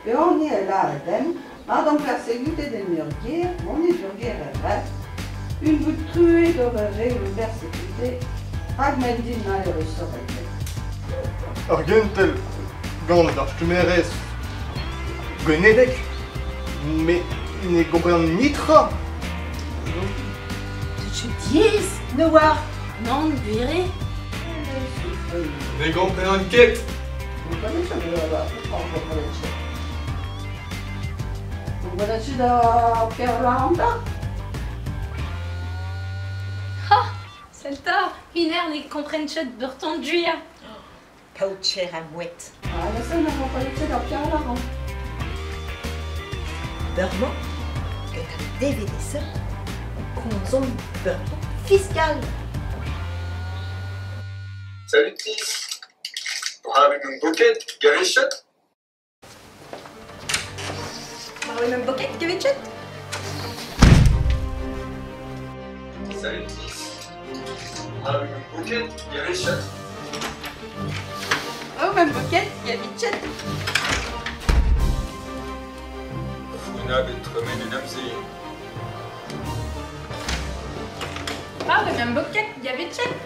Et on est là, donc la sécurité des murgiers, on est murgier une goutte truée d'overger ou persécuté, fragmentin na le restaurant. Argentel, gant d'archtumeres, gwenedek, mais ne comprend nitra. Tu dis, Noir, non, viré. Ne comprend ket. Vous connaissez Vous connaissez de Pierre Landa? Ah, Celta, Miner, les comprennent de Burton Julia. Paucher à mouette. Ah, mais ça, on va connaître de Pierre Landa. Burman, que comme DVD ça, consomme Burman fiscal. Salut Tis. Avec une bouquet, galéchette. Avec une bouquet, galéchette. Salut Tis. Avec une bouquet, galéchette. Oh, même bouquet, galéchette. Funa betremen en amzi. Ah, le même bouquet, galéchette.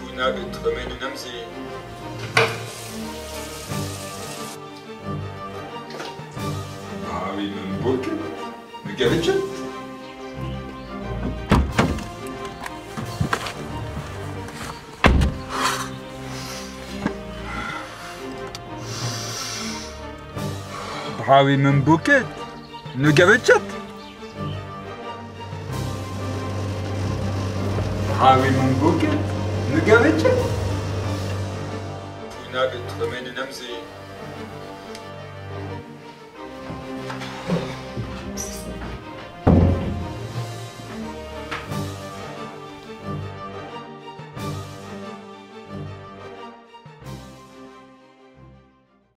Funa betremen en amzi. Avec une bouquet, galéchette. Bravi même bouquet, ne gavetchat. Bravi même bouquet, ne gavetchat. Funa betremen en amzi.